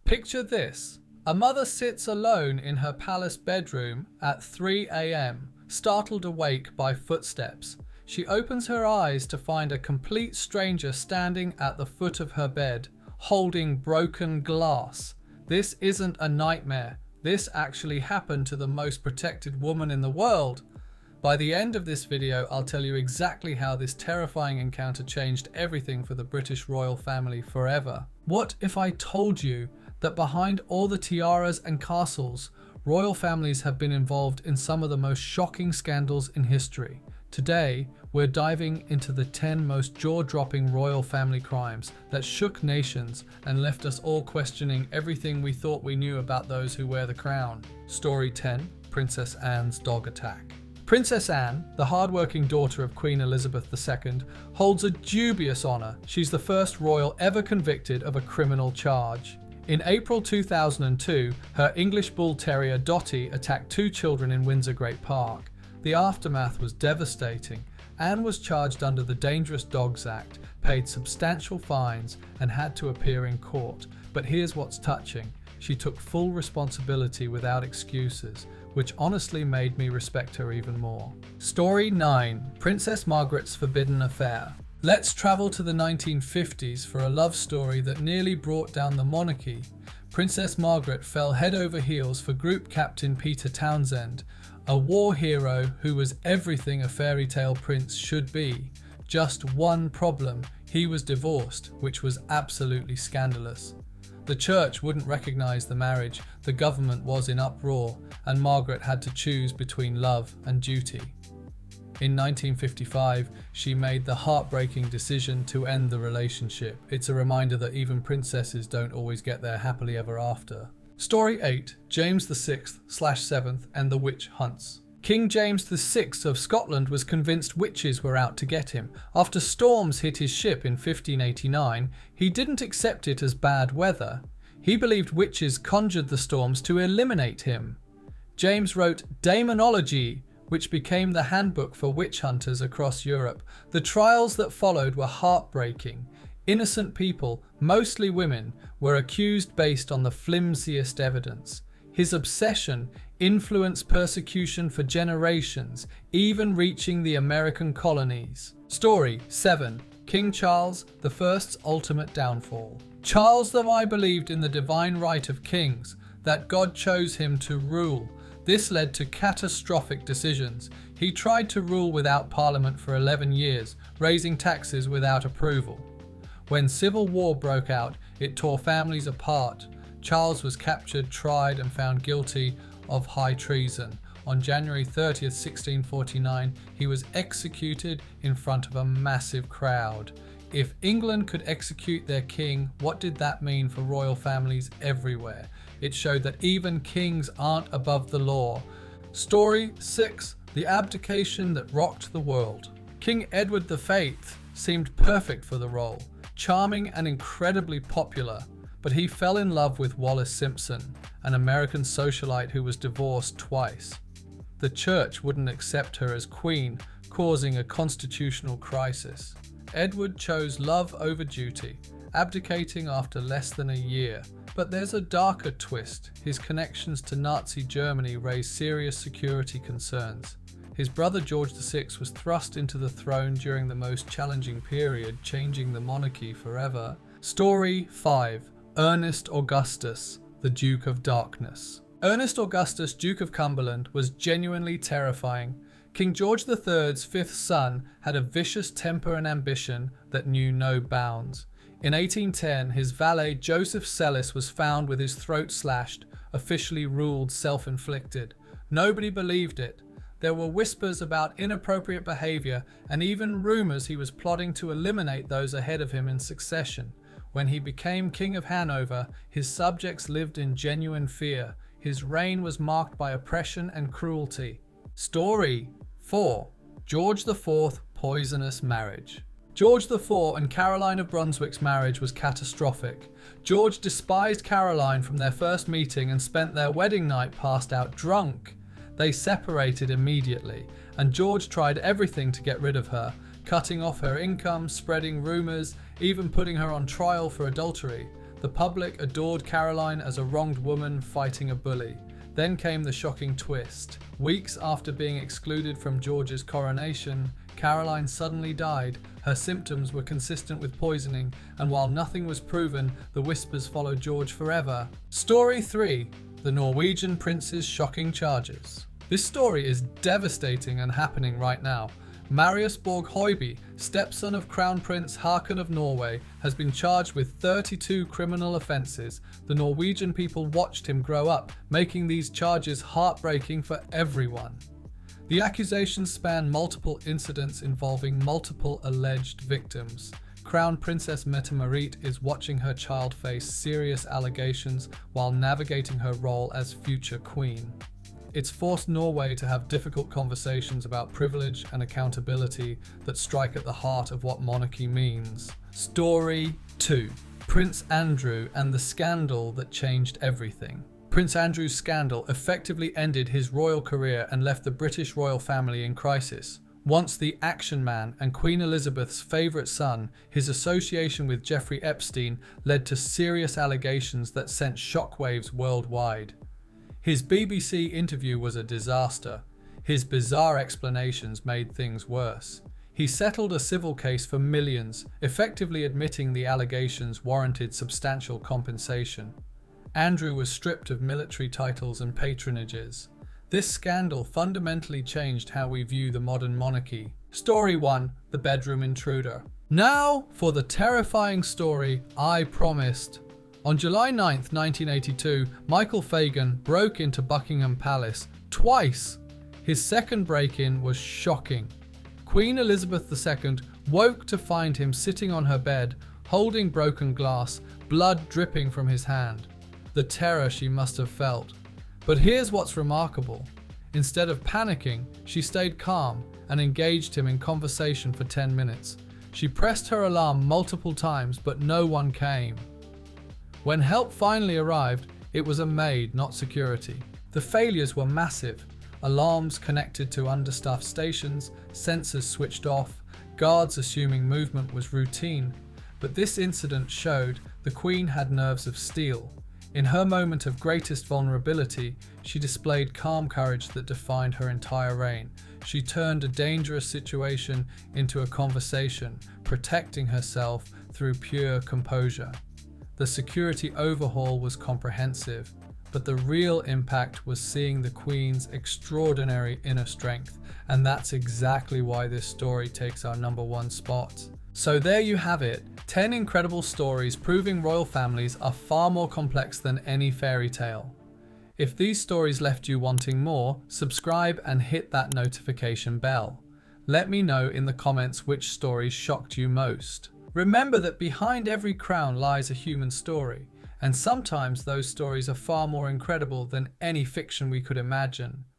Picture this. A mother sits alone in her palace bedroom at 3 a.m., startled awake by footsteps. She opens her eyes to find a complete stranger standing at the foot of her bed, holding broken glass. This isn't a nightmare. This actually happened to the most protected woman in the world. By the end of this video, I'll tell you exactly how this terrifying encounter changed everything for the British royal family forever. What if I told you that behind all the tiaras and castles, royal families have been involved in some of the most shocking scandals in history? Today, we're diving into the 10 most jaw-dropping royal family crimes that shook nations and left us all questioning everything we thought we knew about those who wear the crown. Story 10. Princess Anne's dog attack. Princess Anne, the hard-working daughter of Queen Elizabeth II, holds a dubious honour. She's the first royal ever convicted of a criminal charge. In April 2002, her English Bull Terrier Dottie attacked 2 children in Windsor Great Park. The aftermath was devastating. Anne was charged under the Dangerous Dogs Act, paid substantial fines, and had to appear in court. But here's what's touching. She took full responsibility without excuses, which honestly made me respect her even more. Story 9. Princess Margaret's Forbidden Affair. Let's travel to the 1950s for a love story that nearly brought down the monarchy. Princess Margaret fell head over heels for Group Captain Peter Townsend, a war hero who was everything a fairy tale prince should be. Just one problem: he was divorced, which was absolutely scandalous. The church wouldn't recognize the marriage, the government was in uproar, and Margaret had to choose between love and duty. In 1955, she made the heartbreaking decision to end the relationship. It's a reminder that even princesses don't always get their happily ever after. Story 8. James VI/7 and the Witch Hunts. King James VI of Scotland was convinced witches were out to get him. After storms hit his ship in 1589, he didn't accept it as bad weather. He believed witches conjured the storms to eliminate him. James wrote Daemonology, which became the handbook for witch hunters across Europe. The trials that followed were heartbreaking. Innocent people, mostly women, were accused based on the flimsiest evidence. His obsession influenced persecution for generations, even reaching the American colonies. Story 7. King Charles I's ultimate downfall. Charles I believed in the divine right of kings, that God chose him to rule. This led to catastrophic decisions. He tried to rule without parliament for 11 years, raising taxes without approval. When civil war broke out, it tore families apart. Charles was captured, tried, and found guilty of high treason. On January 30th, 1649, he was executed in front of a massive crowd. If England could execute their king, what did that mean for royal families everywhere? It showed that even kings aren't above the law. Story 6. The abdication that rocked the world. King Edward VIII seemed perfect for the role, charming and incredibly popular. But he fell in love with Wallis Simpson, an American socialite who was divorced twice. The church wouldn't accept her as queen, causing a constitutional crisis. Edward chose love over duty, abdicating after less than a year. But there's a darker twist. His connections to Nazi Germany raised serious security concerns. His brother George VI was thrust into the throne during the most challenging period, changing the monarchy forever. Story 5. Ernest Augustus, the Duke of Darkness. Ernest Augustus, Duke of Cumberland, was genuinely terrifying. King George III's fifth son had a vicious temper and ambition that knew no bounds. In 1810, his valet Joseph Sellis was found with his throat slashed, officially ruled self-inflicted. Nobody believed it. There were whispers about inappropriate behavior and even rumors he was plotting to eliminate those ahead of him in succession. When he became King of Hanover, his subjects lived in genuine fear. His reign was marked by oppression and cruelty. Story 4. George IV Poisonous Marriage. George IV and Caroline of Brunswick's marriage was catastrophic. George despised Caroline from their first meeting and spent their wedding night passed out drunk. They separated immediately, and George tried everything to get rid of her, cutting off her income, spreading rumors, even putting her on trial for adultery. The public adored Caroline as a wronged woman fighting a bully. Then came the shocking twist. Weeks after being excluded from George's coronation, Caroline suddenly died. Her symptoms were consistent with poisoning, and while nothing was proven, the whispers followed George forever. Story 3. The Norwegian Prince's Shocking Charges. This story is devastating and happening right now. Marius Borg Høiby, stepson of Crown Prince Haakon of Norway, has been charged with 32 criminal offences. The Norwegian people watched him grow up, making these charges heartbreaking for everyone. The accusations span multiple incidents involving multiple alleged victims. Crown Princess Mette-Marit is watching her child face serious allegations while navigating her role as future queen. It's forced Norway to have difficult conversations about privilege and accountability that strike at the heart of what monarchy means. Story 2. Prince Andrew and the scandal that changed everything. Prince Andrew's scandal effectively ended his royal career and left the British royal family in crisis. Once the action man and Queen Elizabeth's favourite son, his association with Jeffrey Epstein led to serious allegations that sent shockwaves worldwide. His BBC interview was a disaster. His bizarre explanations made things worse. He settled a civil case for millions, effectively admitting the allegations warranted substantial compensation. Andrew was stripped of military titles and patronages. This scandal fundamentally changed how we view the modern monarchy. Story 1. The Bedroom Intruder. Now for the terrifying story I promised. On July 9, 1982, Michael Fagan broke into Buckingham Palace twice. His second break-in was shocking. Queen Elizabeth II woke to find him sitting on her bed, holding broken glass, blood dripping from his hand. The terror she must have felt. But here's what's remarkable. Instead of panicking, she stayed calm and engaged him in conversation for 10 minutes. She pressed her alarm multiple times, but no one came. When help finally arrived, it was a maid, not security. The failures were massive. Alarms connected to understaffed stations, sensors switched off, guards assuming movement was routine. But this incident showed the Queen had nerves of steel. In her moment of greatest vulnerability, she displayed calm courage that defined her entire reign. She turned a dangerous situation into a conversation, protecting herself through pure composure. The security overhaul was comprehensive, but the real impact was seeing the Queen's extraordinary inner strength, and that's exactly why this story takes our #1 spot. So there you have it, 10 incredible stories proving royal families are far more complex than any fairy tale. If these stories left you wanting more, subscribe and hit that notification bell. Let me know in the comments which stories shocked you most. Remember that behind every crown lies a human story, and sometimes those stories are far more incredible than any fiction we could imagine.